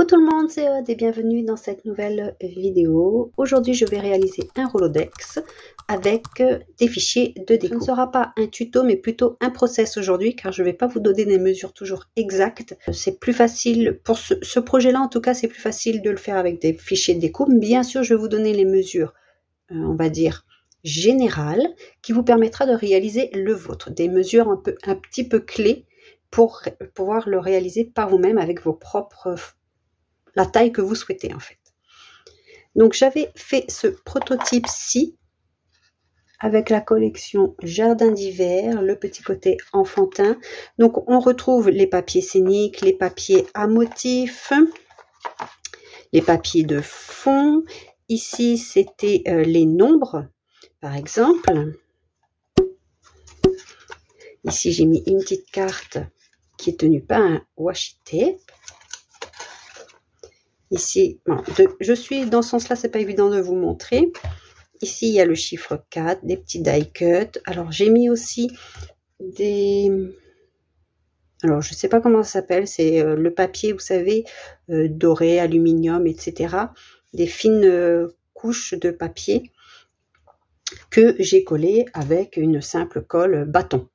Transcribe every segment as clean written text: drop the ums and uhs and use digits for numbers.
Coucou tout le monde, c'est Aude et bienvenue dans cette nouvelle vidéo. Aujourd'hui, je vais réaliser un Rolodex avec des fichiers de déco. Ce ne sera pas un tuto, mais plutôt un process aujourd'hui, car je ne vais pas vous donner des mesures toujours exactes. C'est plus facile, pour ce projet-là en tout cas, c'est plus facile de le faire avec des fichiers de déco. Bien sûr, je vais vous donner les mesures, on va dire, générales, qui vous permettra de réaliser le vôtre. Des mesures un petit peu clés pour pouvoir le réaliser par vous-même avec vos propres, la taille que vous souhaitez en fait. Donc j'avais fait ce prototype-ci avec la collection Jardin d'hiver, le petit côté enfantin. Donc on retrouve les papiers scéniques, les papiers à motifs, les papiers de fond. Ici c'était les nombres par exemple. Ici j'ai mis une petite carte qui est tenue par un washi tape. Ici, bon, je suis dans ce sens-là, c'est pas évident de vous montrer. Ici, il y a le chiffre 4, des petits die cut. Alors, j'ai mis aussi des... Alors, je sais pas comment ça s'appelle. C'est le papier, vous savez, doré, aluminium, etc. Des fines couches de papier que j'ai collé avec une simple colle bâton.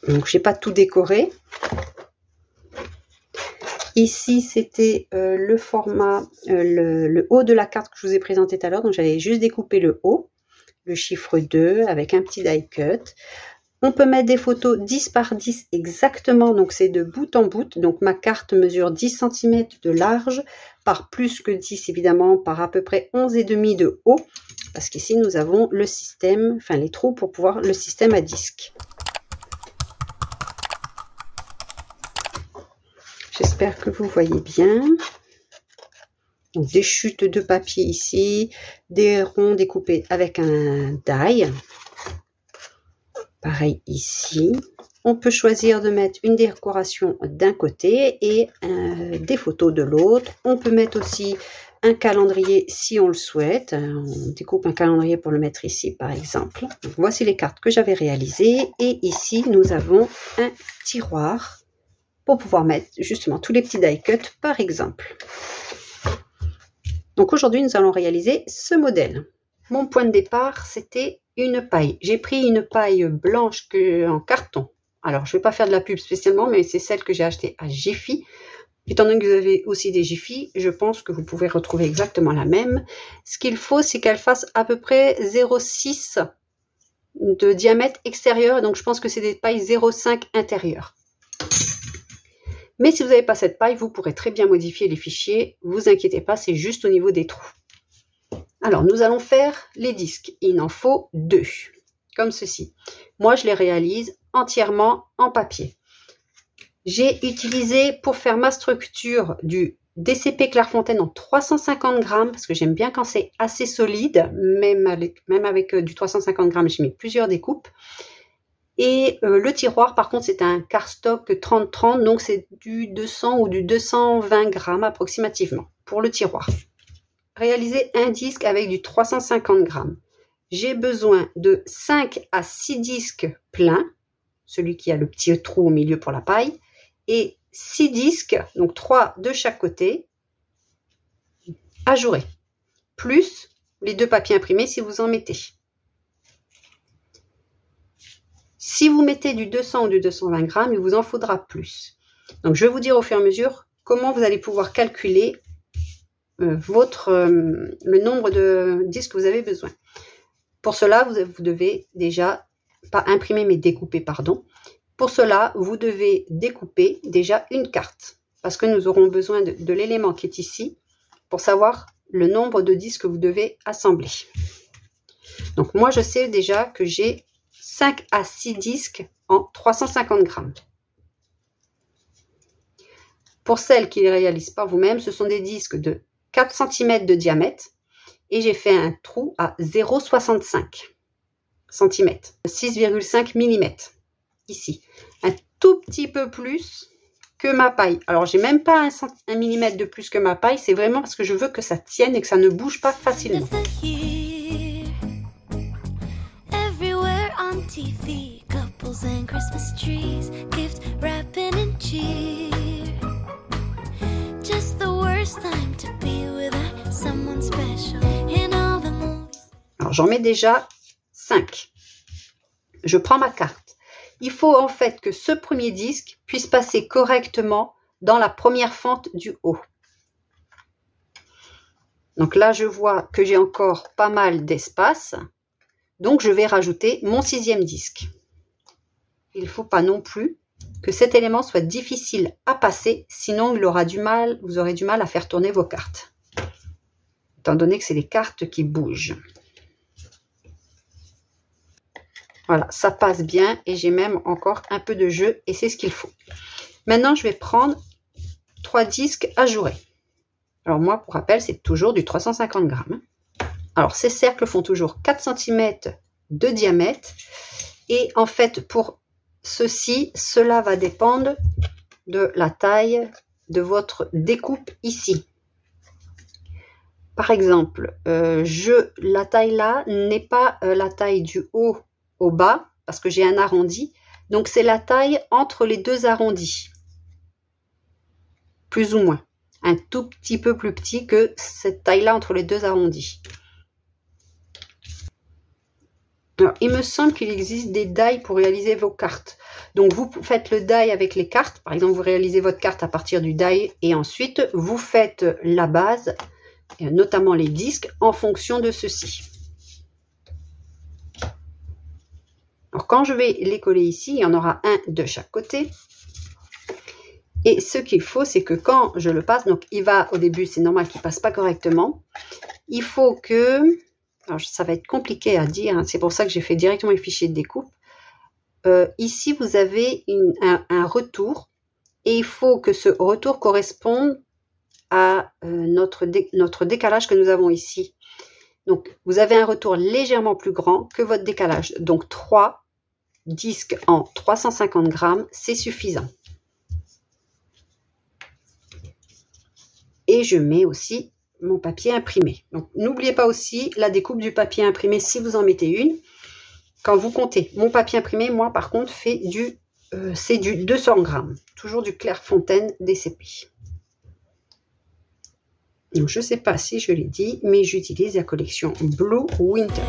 Donc, j'ai pas tout décoré. Ici, c'était le format, le haut de la carte que je vous ai présenté tout à l'heure. Donc, j'avais juste découpé le haut, le chiffre 2 avec un petit die cut. On peut mettre des photos 10 par 10 exactement. Donc, c'est de bout en bout. Donc, ma carte mesure 10 cm de large par plus que 10, évidemment, par à peu près 11,5 de haut. Parce qu'ici, nous avons le système, enfin les trous pour pouvoir le système à disque. J'espère que vous voyez bien. Donc, des chutes de papier ici, des ronds découpés avec un die. Pareil ici. On peut choisir de mettre une décoration d'un côté et des photos de l'autre. On peut mettre aussi un calendrier si on le souhaite. On découpe un calendrier pour le mettre ici par exemple. Donc, voici les cartes que j'avais réalisées. Et ici, nous avons un tiroir pour pouvoir mettre justement tous les petits die cut par exemple. Donc aujourd'hui nous allons réaliser ce modèle. Mon point de départ c'était une paille. J'ai pris une paille blanche en carton. Alors je ne vais pas faire de la pub spécialement, mais c'est celle que j'ai achetée à Jiffy. Étant donné que vous avez aussi des Jiffy, je pense que vous pouvez retrouver exactement la même. Ce qu'il faut c'est qu'elle fasse à peu près 0,6 de diamètre extérieur. Donc je pense que c'est des pailles 0,5 intérieur. Mais si vous n'avez pas cette paille, vous pourrez très bien modifier les fichiers. Vous inquiétez pas, c'est juste au niveau des trous. Alors, nous allons faire les disques. Il en faut 2, comme ceci. Moi, je les réalise entièrement en papier. J'ai utilisé pour faire ma structure du DCP Clairefontaine en 350 grammes, parce que j'aime bien quand c'est assez solide, même avec du 350 grammes, j'ai mis plusieurs découpes. Et le tiroir, par contre, c'est un cardstock 30-30, donc c'est du 200 ou du 220 grammes approximativement pour le tiroir. Réaliser un disque avec du 350 grammes. J'ai besoin de 5 à 6 disques pleins, celui qui a le petit trou au milieu pour la paille, et 6 disques, donc 3 de chaque côté, ajourés, plus les 2 papiers imprimés si vous en mettez. Si vous mettez du 200 ou du 220 grammes, il vous en faudra plus. Donc, je vais vous dire au fur et à mesure comment vous allez pouvoir calculer le nombre de disques que vous avez besoin. Pour cela, vous devez déjà, pas imprimer mais découper, pardon. Pour cela, vous devez découper déjà une carte. Parce que nous aurons besoin de l'élément qui est ici pour savoir le nombre de disques que vous devez assembler. Donc, moi, je sais déjà que j'ai 5 à 6 disques en 350 grammes. Pour celles qui ne les réalisent pas vous-même, ce sont des disques de 4 cm de diamètre et j'ai fait un trou à 0,65 cm, 6,5 mm ici. Un tout petit peu plus que ma paille. Alors, j'ai même pas un millimètre de plus que ma paille, c'est vraiment parce que je veux que ça tienne et que ça ne bouge pas facilement. TV, couples and Christmas trees, gift wrapping and cheer. Just the worst time to be without someone special in all the movies. Alors j'en mets déjà 5. Je prends ma carte. Il faut en fait que ce premier disque puisse passer correctement dans la première fente du haut. Donc là, je vois que j'ai encore pas mal d'espace. Donc, je vais rajouter mon 6e disque. Il ne faut pas non plus que cet élément soit difficile à passer, sinon vous aurez du mal à faire tourner vos cartes. Étant donné que c'est les cartes qui bougent. Voilà, ça passe bien et j'ai même encore un peu de jeu et c'est ce qu'il faut. Maintenant, je vais prendre 3 disques ajourés. Alors moi, pour rappel, c'est toujours du 350 grammes. Alors ces cercles font toujours 4 cm de diamètre. Et en fait, pour cela va dépendre de la taille de votre découpe ici. Par exemple, la taille là n'est pas la taille du haut au bas, parce que j'ai un arrondi. Donc c'est la taille entre les deux arrondis. Plus ou moins. Un tout petit peu plus petit que cette taille-là entre les deux arrondis. Alors, il me semble qu'il existe des die pour réaliser vos cartes. Donc, vous faites le die avec les cartes. Par exemple, vous réalisez votre carte à partir du die et ensuite, vous faites la base, notamment les disques, en fonction de ceci. Alors, quand je vais les coller ici, il y en aura un de chaque côté. Et ce qu'il faut, c'est que quand je le passe, donc il va, au début, c'est normal qu'il ne passe pas correctement. Il faut que, alors ça va être compliqué à dire, hein, c'est pour ça que j'ai fait directement le fichier de découpe. Ici, vous avez un retour et il faut que ce retour corresponde à notre décalage que nous avons ici. Donc, vous avez un retour légèrement plus grand que votre décalage. Donc, 3 disques en 350 grammes, c'est suffisant. Et je mets aussi mon papier imprimé. Donc, n'oubliez pas aussi la découpe du papier imprimé si vous en mettez une. Quand vous comptez, mon papier imprimé, moi, par contre, c'est du 200 grammes. Toujours du Clairefontaine DCP. Donc, je ne sais pas si je l'ai dit, mais j'utilise la collection Blue Winter.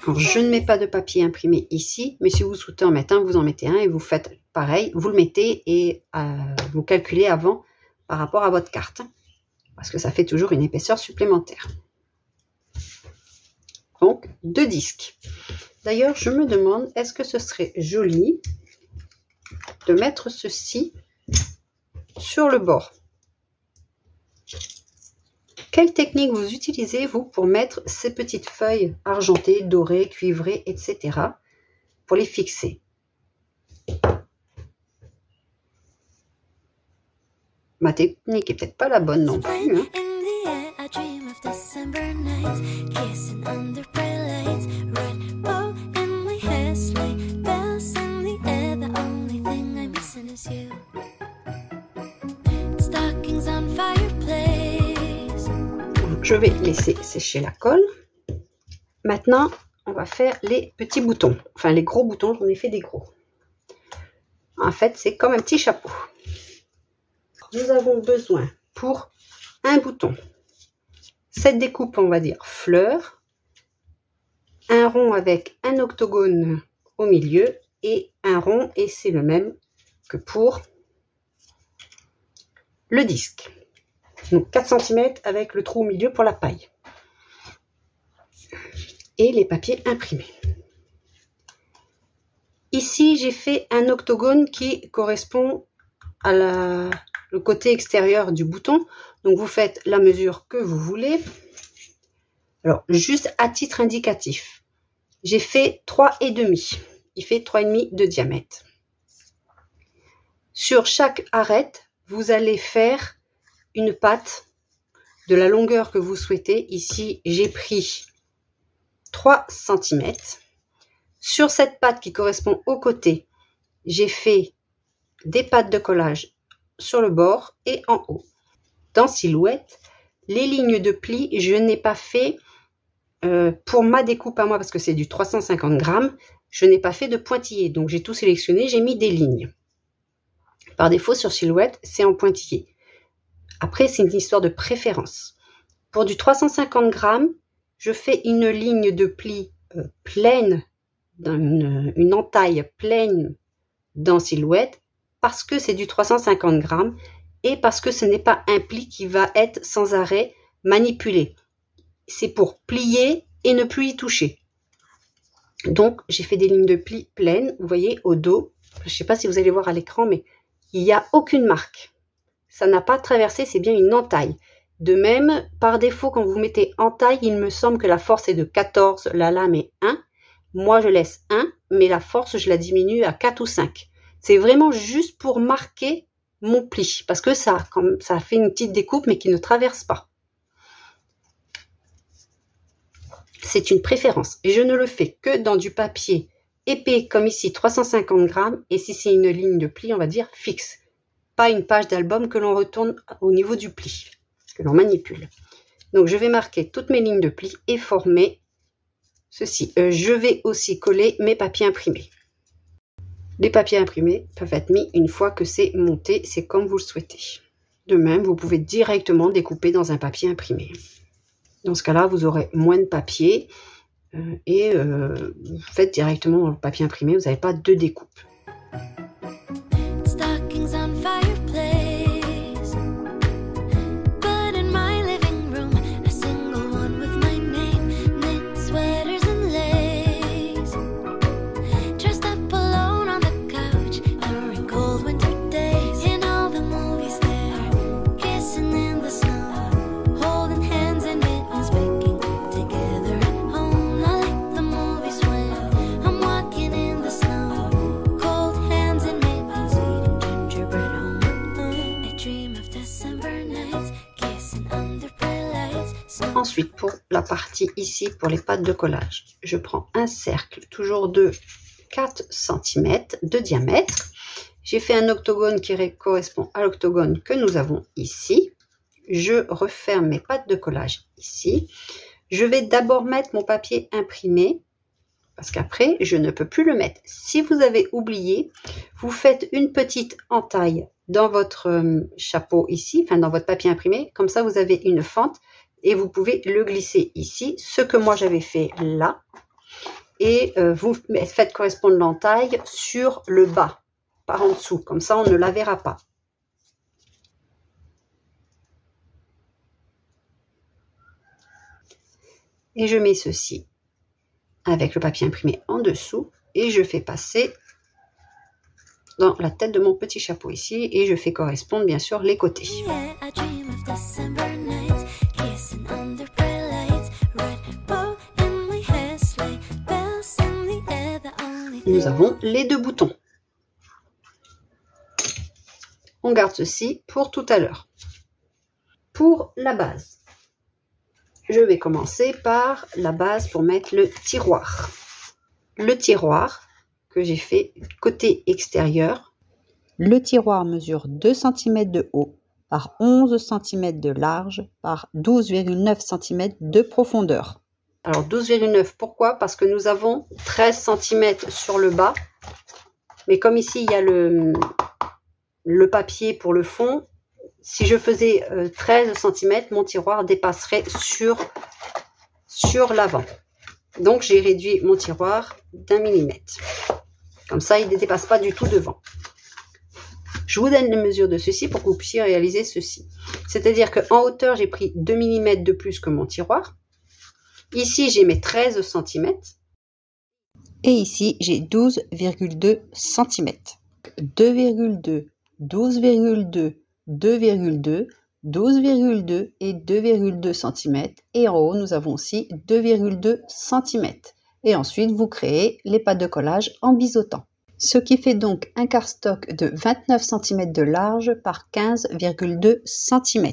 Alors, je ne mets pas de papier imprimé ici, mais si vous souhaitez en mettre un, vous en mettez un et vous faites pareil. Vous le mettez et vous calculez avant par rapport à votre carte, parce que ça fait toujours une épaisseur supplémentaire. Donc, 2 disques. D'ailleurs, je me demande, est-ce que ce serait joli de mettre ceci sur le bord? Quelle technique vous utilisez, vous, pour mettre ces petites feuilles argentées, dorées, cuivrées, etc. pour les fixer? Ma technique est peut-être pas la bonne non plus. Hein. Je vais laisser sécher la colle. Maintenant, on va faire les petits boutons. Enfin, les gros boutons, j'en ai fait des gros. En fait, c'est comme un petit chapeau. Nous avons besoin pour un bouton, cette découpe, on va dire fleur, un rond avec un octogone au milieu et un rond, et c'est le même que pour le disque. Donc 4 cm avec le trou au milieu pour la paille. Et les papiers imprimés. Ici, j'ai fait un octogone qui correspond à le côté extérieur du bouton. Donc, vous faites la mesure que vous voulez. Alors, juste à titre indicatif, j'ai fait 3,5. Il fait 3,5 de diamètre. Sur chaque arête, vous allez faire une patte de la longueur que vous souhaitez. Ici, j'ai pris 3 cm. Sur cette patte qui correspond au côté, j'ai fait des pattes de collage sur le bord et en haut. Dans Silhouette, les lignes de pli, je n'ai pas fait, pour ma découpe à moi, parce que c'est du 350 grammes, je n'ai pas fait de pointillé. Donc j'ai tout sélectionné, j'ai mis des lignes. Par défaut, sur Silhouette, c'est en pointillé. Après, c'est une histoire de préférence. Pour du 350 grammes, je fais une ligne de pli pleine, une entaille pleine dans Silhouette, parce que c'est du 350 grammes et parce que ce n'est pas un pli qui va être sans arrêt manipulé. C'est pour plier et ne plus y toucher. Donc, j'ai fait des lignes de pli pleines, vous voyez, au dos. Je ne sais pas si vous allez voir à l'écran, mais il n'y a aucune marque. Ça n'a pas traversé, c'est bien une entaille. De même, par défaut, quand vous mettez entaille, il me semble que la force est de 14, la lame est 1. Moi, je laisse 1, mais la force, je la diminue à 4 ou 5. C'est vraiment juste pour marquer mon pli, parce que ça fait une petite découpe, mais qui ne traverse pas. C'est une préférence. Et je ne le fais que dans du papier épais, comme ici, 350 grammes, et si c'est une ligne de pli, on va dire fixe. Pas une page d'album que l'on retourne au niveau du pli, que l'on manipule. Donc, je vais marquer toutes mes lignes de pli et former ceci. Je vais aussi coller mes papiers imprimés. Les papiers imprimés peuvent être mis une fois que c'est monté, c'est comme vous le souhaitez. De même, vous pouvez directement découper dans un papier imprimé. Dans ce cas-là, vous aurez moins de papier et vous faites directement dans le papier imprimé, vous n'avez pas de découpe. Ensuite, pour la partie ici, pour les pattes de collage, je prends un cercle, toujours de 4 cm de diamètre. J'ai fait un octogone qui correspond à l'octogone que nous avons ici. Je referme mes pattes de collage ici. Je vais d'abord mettre mon papier imprimé, parce qu'après, je ne peux plus le mettre. Si vous avez oublié, vous faites une petite entaille dans votre chapeau ici, enfin dans votre papier imprimé. Comme ça, vous avez une fente. Et vous pouvez le glisser ici, ce que moi j'avais fait là. Et vous faites correspondre l'entaille sur le bas, par en dessous. Comme ça, on ne la verra pas. Et je mets ceci avec le papier imprimé en dessous. Et je fais passer dans la tête de mon petit chapeau ici. Et je fais correspondre bien sûr les côtés. Nous avons les deux boutons. On garde ceci pour tout à l'heure. Pour la base, je vais commencer par la base pour mettre le tiroir. Le tiroir que j'ai fait côté extérieur. Le tiroir mesure 2 cm de haut par 11 cm de large par 12,9 cm de profondeur. Alors 12,9, pourquoi? Parce que nous avons 13 cm sur le bas. Mais comme ici, il y a le papier pour le fond, si je faisais 13 cm, mon tiroir dépasserait sur l'avant. Donc j'ai réduit mon tiroir d'1 millimètre. Comme ça, il ne dépasse pas du tout devant. Je vous donne les mesures de ceci pour que vous puissiez réaliser ceci. C'est-à-dire qu'en hauteur, j'ai pris 2 mm de plus que mon tiroir. Ici, j'ai mes 13 cm. Et ici, j'ai 12,2 cm. 2,2, 12,2, 2,2, 12,2 et 2,2 cm. Et en haut, nous avons aussi 2,2 cm. Et ensuite, vous créez les pattes de collage en biseautant. Ce qui fait donc un cardstock de 29 cm de large par 15,2 cm.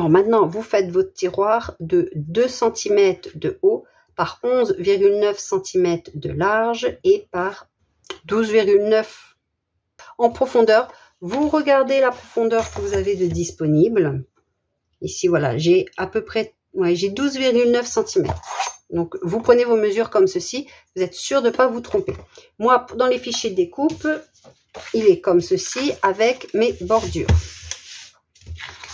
Alors maintenant, vous faites votre tiroir de 2 cm de haut par 11,9 cm de large et par 12,9 en profondeur. Vous regardez la profondeur que vous avez de disponible. Ici, voilà, j'ai à peu près, ouais, j'ai 12,9 cm. Donc, vous prenez vos mesures comme ceci. Vous êtes sûr de ne pas vous tromper. Moi, dans les fichiers de découpe, il est comme ceci avec mes bordures.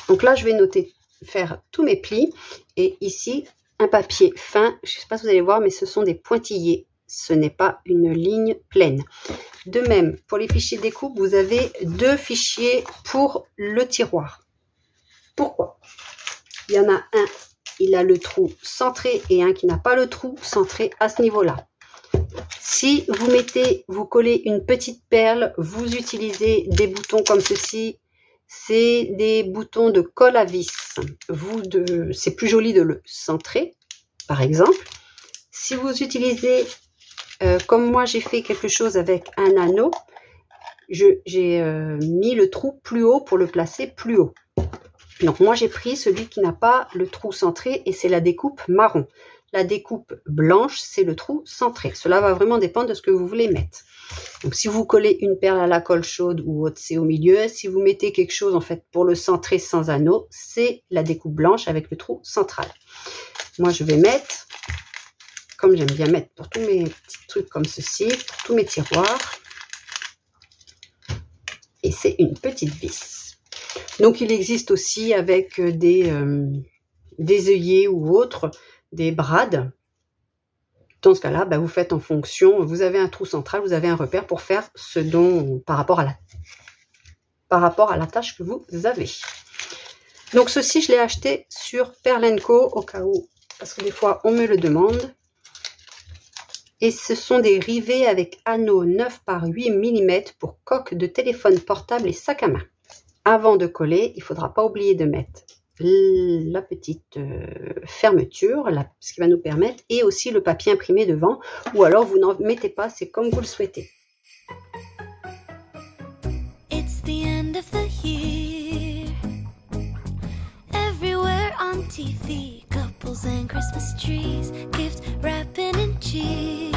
Donc là, je vais noter, faire tous mes plis. Et ici, un papier fin. Je ne sais pas si vous allez voir, mais ce sont des pointillés. Ce n'est pas une ligne pleine. De même, pour les fichiers de découpe, vous avez 2 fichiers pour le tiroir. Pourquoi? Il y en a un, il a le trou centré et un qui n'a pas le trou centré à ce niveau-là. Si vous collez une petite perle, vous utilisez des boutons comme ceci. C'est des boutons de colle à vis. C'est plus joli de le centrer, par exemple. Si vous utilisez, comme moi j'ai fait quelque chose avec un anneau, j'ai mis le trou plus haut pour le placer plus haut. Donc moi j'ai pris celui qui n'a pas le trou centré et c'est la découpe marron. La découpe blanche, c'est le trou centré. Cela va vraiment dépendre de ce que vous voulez mettre. Donc si vous collez une perle à la colle chaude ou autre, c'est au milieu. Si vous mettez quelque chose en fait pour le centrer sans anneau, c'est la découpe blanche avec le trou central. Moi je vais mettre, comme j'aime bien mettre pour tous mes petits trucs comme ceci, pour tous mes tiroirs. Et c'est une petite vis. Donc il existe aussi avec des œillets ou autres, des brades. Dans ce cas-là, vous faites en fonction, vous avez un trou central, vous avez un repère pour faire ce dont par rapport à la tâche que vous avez. Donc ceci, je l'ai acheté sur Perle & Co au cas où, parce que des fois on me le demande. Et ce sont des rivets avec anneaux 9 par 8 mm pour coque de téléphone portable et sac à main. Avant de coller, il ne faudra pas oublier de mettre la petite fermeture, ce qui va nous permettre, et aussi le papier imprimé devant, ou alors vous n'en mettez pas, c'est comme vous le souhaitez. It's the end of the year. Everywhere on TV, couples and Christmas trees, gift wrapping and cheer.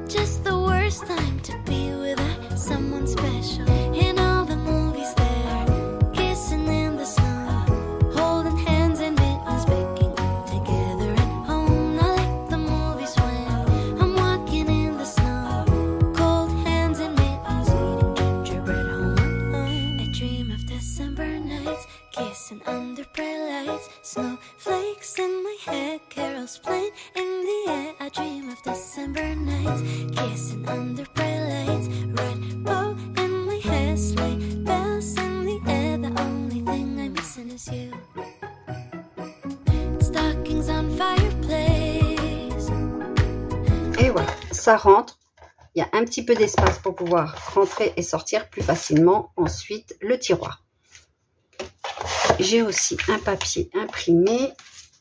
Just the worst time to be without someone special. In all the movies there, kissing in the snow, holding hands and mittens, baking together at home. I like the movies when I'm walking in the snow, cold hands and mittens, eating gingerbread home alone. I dream of December nights, kissing under bright lights, snowflakes in my hair, carols playing in the air. I dream of December nights, kissing under bright lights, red bow in my hair, sleigh bells in the air. The only thing I'm missing is you. Stockings on fireplace. Et voilà, ça rentre. Il y a un petit peu d'espace pour pouvoir rentrer et sortir plus facilement ensuite le tiroir. J'ai aussi un papier imprimé.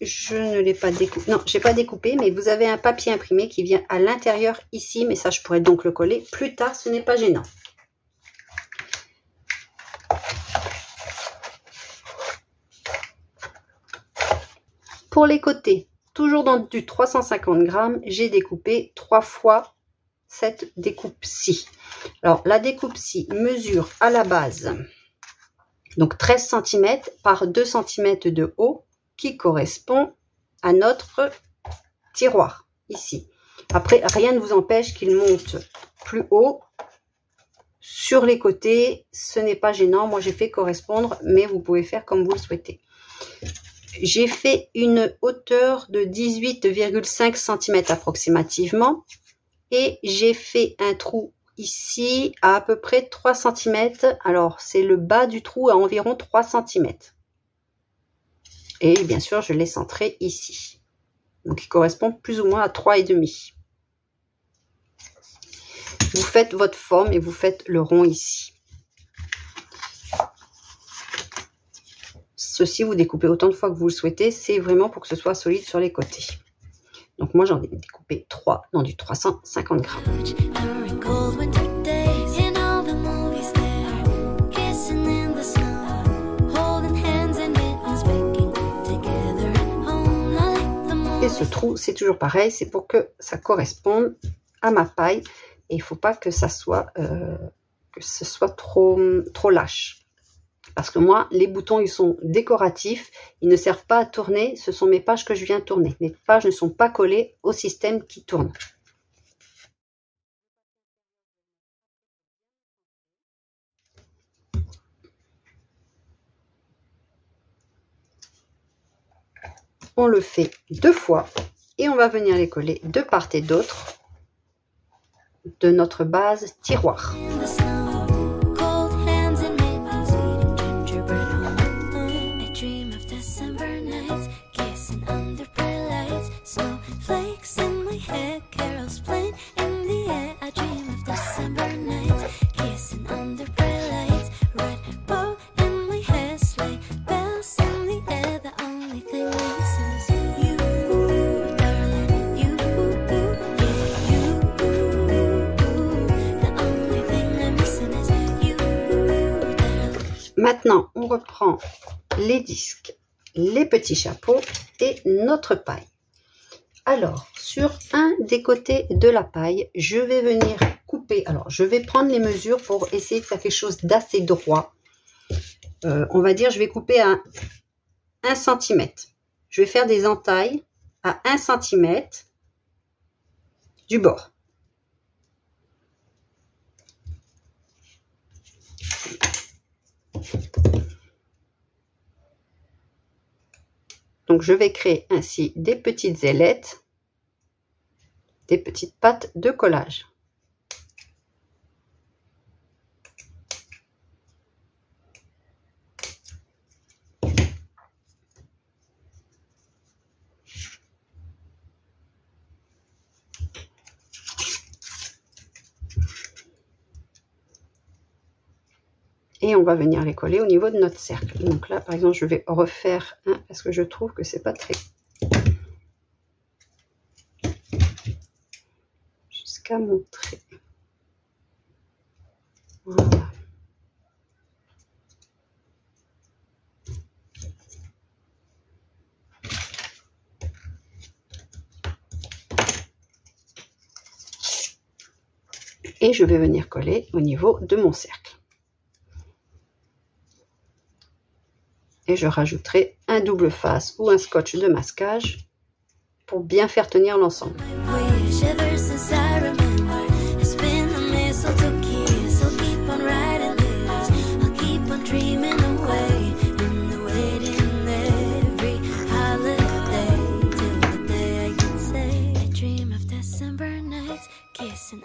Je ne l'ai pas découpé. Non, je n'ai pas découpé, mais vous avez un papier imprimé qui vient à l'intérieur ici. Mais ça, je pourrais donc le coller plus tard. Ce n'est pas gênant. Pour les côtés, toujours dans du 350 grammes, j'ai découpé 3 fois cette découpe-ci. Alors, la découpe-ci mesure à la base donc 13 cm par 2 cm de haut qui correspond à notre tiroir ici. Après, rien ne vous empêche qu'il monte plus haut sur les côtés. Ce n'est pas gênant. Moi, j'ai fait correspondre, mais vous pouvez faire comme vous le souhaitez. J'ai fait une hauteur de 18,5 cm approximativement et j'ai fait un trou ici à peu près 3 cm. Alors, c'est le bas du trou à environ 3 cm. Et bien sûr, je l'ai centré ici. Donc, il correspond plus ou moins à 3,5. Vous faites votre forme et vous faites le rond ici. Ceci, vous découpez autant de fois que vous le souhaitez. C'est vraiment pour que ce soit solide sur les côtés. Donc, moi, j'en ai découpé 3 dans du 350 grammes. ce trou, c'est toujours pareil, c'est pour que ça corresponde à ma paille. Et il ne faut pas que ça soit, que ce soit trop lâche. Parce que moi, les boutons, ils sont décoratifs. Ils ne servent pas à tourner. Ce sont mes pages que je viens tourner. Mes pages ne sont pas collées au système qui tourne. On le fait 2 fois. Et on va venir les coller de part et d'autre de notre base tiroir. Maintenant, on reprend les disques, les petits chapeaux et notre paille. Alors, sur un des côtés de la paille, je vais venir couper. Alors, je vais prendre les mesures pour essayer de faire quelque chose d'assez droit. On va dire, je vais couper à 1 cm. Je vais faire des entailles à 1 cm du bord. Donc, je vais créer ainsi des petites ailettes, des petites pattes de collage. Et on va venir les coller au niveau de notre cercle. Donc là, par exemple, je vais refaire un parce que je trouve que c'est pas très... Jusqu'à montrer. Voilà. Et je vais venir coller au niveau de mon cercle. Et je rajouterai un double face ou un scotch de masquage pour bien faire tenir l'ensemble.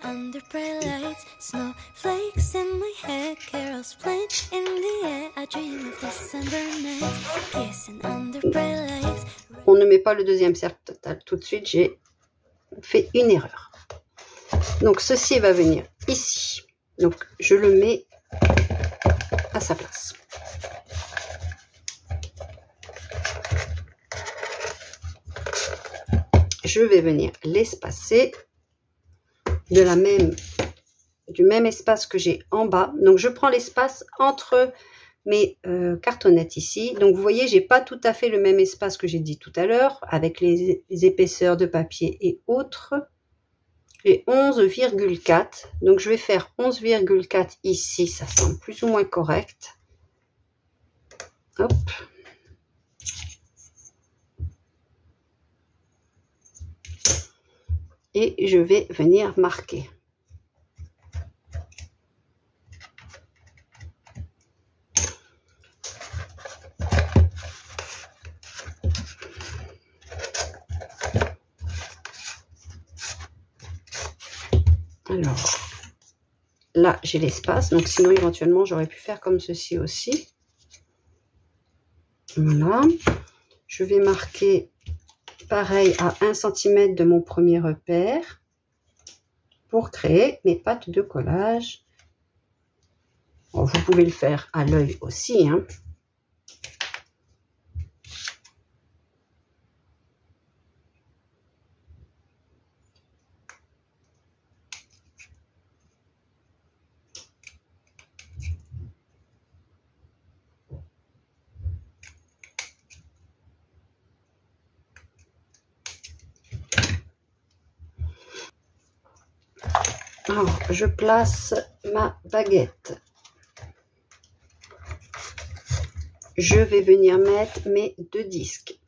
Under bright lights, snowflakes in my hair, carols playing in the air. I dream of December nights, kissing under bright lights. On ne met pas le deuxième cercle total tout de suite, j'ai fait une erreur. Donc ceci va venir ici. Donc je le mets à sa place. Je vais venir l'espacer du même espace que j'ai en bas. Donc je prends l'espace entre mes cartonnettes ici. Donc vous voyez, j'ai pas tout à fait le même espace que j'ai dit tout à l'heure avec les épaisseurs de papier et autres. J'ai 11,4. Donc je vais faire 11,4 ici, ça semble plus ou moins correct. Hop. Et je vais venir marquer. Alors, là, j'ai l'espace. Donc, sinon, éventuellement, j'aurais pu faire comme ceci aussi. Voilà. Je vais marquer pareil à 1 cm de mon premier repère pour créer mes pattes de collage. Bon, vous pouvez le faire à l'œil aussi, hein. Alors, je place ma baguette. Je vais venir mettre mes 2 disques.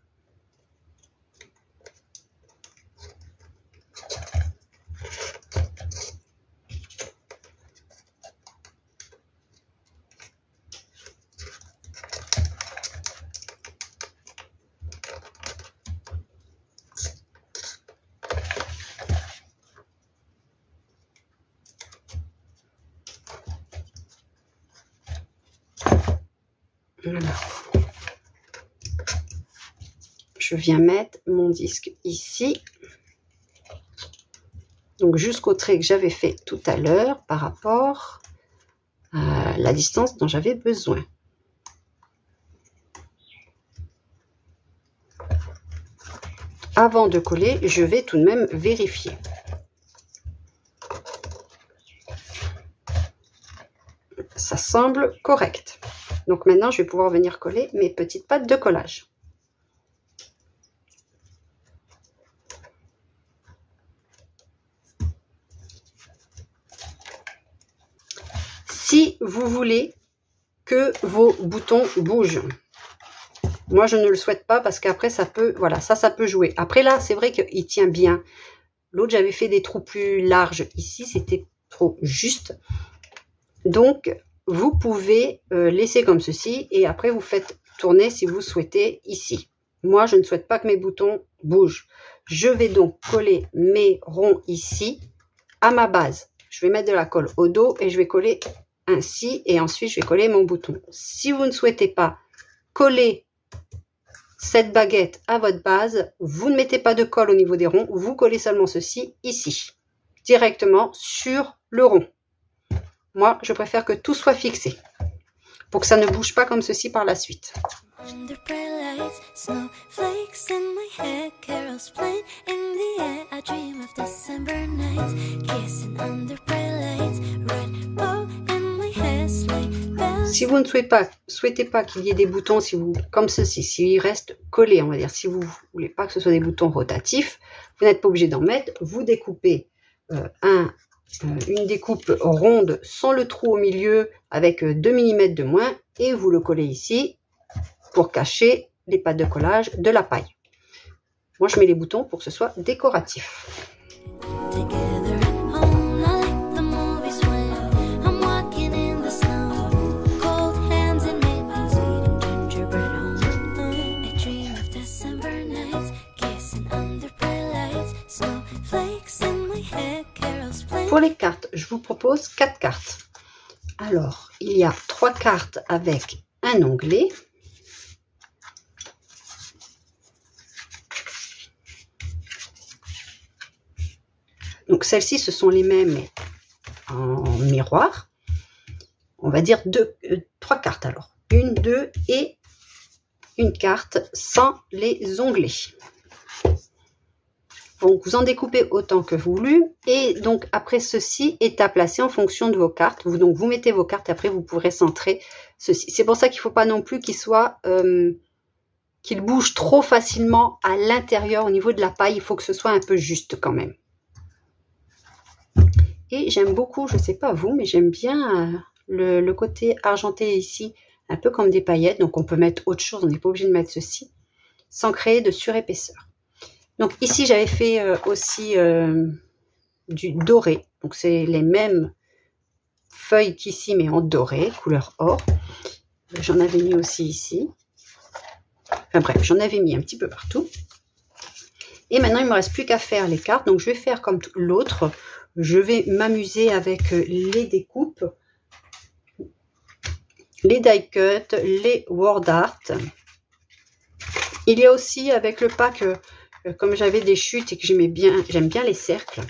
Alors, je viens mettre mon disque ici, donc jusqu'au trait que j'avais fait tout à l'heure par rapport à la distance dont j'avais besoin. Avant de coller, je vais tout de même vérifier. Ça semble correct. Donc maintenant, je vais pouvoir venir coller mes petites pattes de collage. Si vous voulez que vos boutons bougent, moi je ne le souhaite pas parce qu'après ça peut, voilà, ça peut jouer. Après là, c'est vrai qu'il tient bien. L'autre, j'avais fait des trous plus larges. Ici, c'était trop juste. Donc, vous pouvez laisser comme ceci et après vous faites tourner si vous souhaitez ici. Moi, je ne souhaite pas que mes boutons bougent. Je vais donc coller mes ronds ici à ma base. Je vais mettre de la colle au dos et je vais coller ainsi et ensuite je vais coller mon bouton. Si vous ne souhaitez pas coller cette baguette à votre base, vous ne mettez pas de colle au niveau des ronds, vous collez seulement ceci ici, directement sur le rond. Moi, je préfère que tout soit fixé pour que ça ne bouge pas comme ceci par la suite. Si vous ne souhaitez pas qu'il y ait des boutons comme ceci, s'ils restent collés, on va dire, si vous ne voulez pas que ce soit des boutons rotatifs, vous n'êtes pas obligé d'en mettre. Vous découpez une découpe ronde sans le trou au milieu avec 2 mm de moins et vous le collez ici pour cacher les pattes de collage de la paille. Moi, je mets les boutons pour que ce soit décoratif. Pour les cartes, je vous propose 4 cartes. Alors, il y a 3 cartes avec un onglet. Donc, celles-ci, ce sont les mêmes mais en miroir. On va dire 3 cartes alors. 1, 2 et une carte sans les onglets. Donc, vous en découpez autant que voulu. Et donc, après ceci est à placer en fonction de vos cartes. Donc, vous mettez vos cartes et après, vous pourrez centrer ceci. C'est pour ça qu'il ne faut pas non plus qu'il bouge trop facilement à l'intérieur au niveau de la paille. Il faut que ce soit un peu juste quand même. Et j'aime beaucoup, je ne sais pas vous, mais j'aime bien le côté argenté ici, un peu comme des paillettes. Donc, on peut mettre autre chose. On n'est pas obligé de mettre ceci sans créer de surépaisseur. Donc ici, j'avais fait aussi du doré. Donc c'est les mêmes feuilles qu'ici, mais en doré, couleur or. J'en avais mis aussi ici. Enfin bref, j'en avais mis un petit peu partout. Et maintenant, il ne me reste plus qu'à faire les cartes. Donc je vais faire comme l'autre. Je vais m'amuser avec les découpes, les die cut, les word art. Il y a aussi avec le pack... comme j'avais des chutes et que j'aime bien les cercles,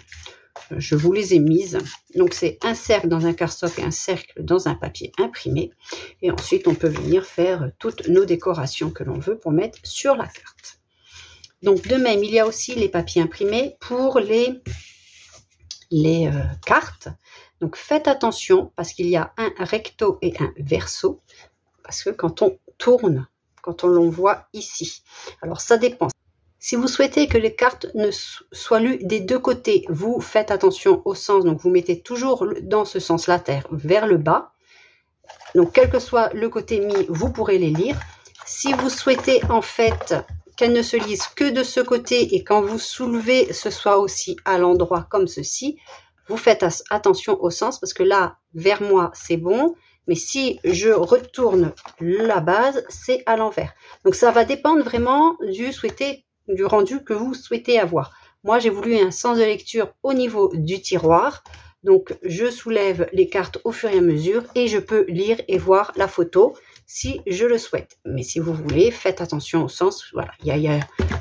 je vous les ai mises. Donc, c'est un cercle dans un cardstock et un cercle dans un papier imprimé. Et ensuite, on peut venir faire toutes nos décorations que l'on veut pour mettre sur la carte. Donc, de même, il y a aussi les papiers imprimés pour les cartes. Donc, faites attention parce qu'il y a un recto et un verso. Parce que quand on tourne, quand on l'envoie ici. Alors, ça dépend. Si vous souhaitez que les cartes ne soient lues des deux côtés, vous faites attention au sens. Donc, vous mettez toujours dans ce sens-là vers le bas. Donc, quel que soit le côté mis, vous pourrez les lire. Si vous souhaitez en fait qu'elles ne se lisent que de ce côté et quand vous soulevez, ce soit aussi à l'endroit comme ceci, vous faites attention au sens parce que là, vers moi, c'est bon. Mais si je retourne la base, c'est à l'envers. Donc, ça va dépendre vraiment du rendu que vous souhaitez avoir. Moi, j'ai voulu un sens de lecture au niveau du tiroir. Donc, je soulève les cartes au fur et à mesure et je peux lire et voir la photo si je le souhaite. Mais si vous voulez, faites attention au sens. Voilà,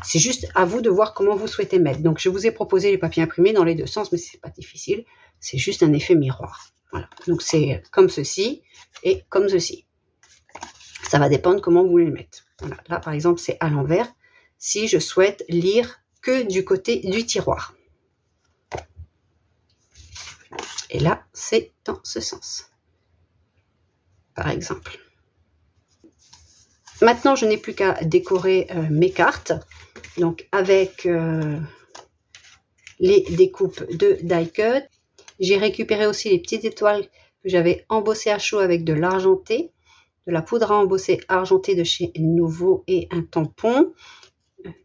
c'est juste à vous de voir comment vous souhaitez mettre. Donc, je vous ai proposé les papiers imprimés dans les deux sens, mais c'est pas difficile. C'est juste un effet miroir. Voilà, donc c'est comme ceci et comme ceci. Ça va dépendre comment vous voulez le mettre. Voilà, là, par exemple, c'est à l'envers. Si je souhaite lire que du côté du tiroir. Et là, c'est dans ce sens. Par exemple. Maintenant, je n'ai plus qu'à décorer mes cartes. Donc, avec les découpes de die cut. J'ai récupéré aussi les petites étoiles que j'avais embossées à chaud avec de l'argenté. De la poudre à embosser argentée de chez Nouveau et un tampon.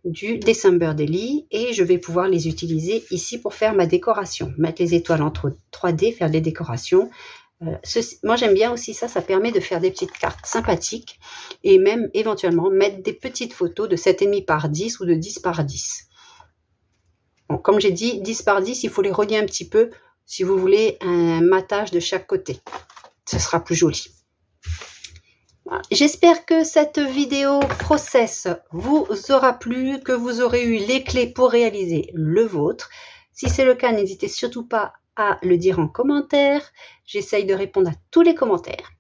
Du December Daily et je vais pouvoir les utiliser ici pour faire ma décoration, mettre les étoiles entre 3D, faire des décorations. Moi j'aime bien aussi ça permet de faire des petites cartes sympathiques et même éventuellement mettre des petites photos de 7,5 par 10 ou de 10 par 10. Bon, comme j'ai dit, 10 par 10, il faut les relier un petit peu si vous voulez un matage de chaque côté. Ce sera plus joli. J'espère que cette vidéo process vous aura plu, que vous aurez eu les clés pour réaliser le vôtre. Si c'est le cas, n'hésitez surtout pas à le dire en commentaire. J'essaye de répondre à tous les commentaires,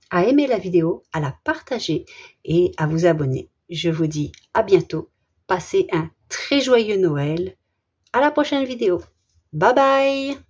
à aimer la vidéo, à la partager et à vous abonner. Je vous dis à bientôt. Passez un très joyeux Noël. À la prochaine vidéo. Bye bye!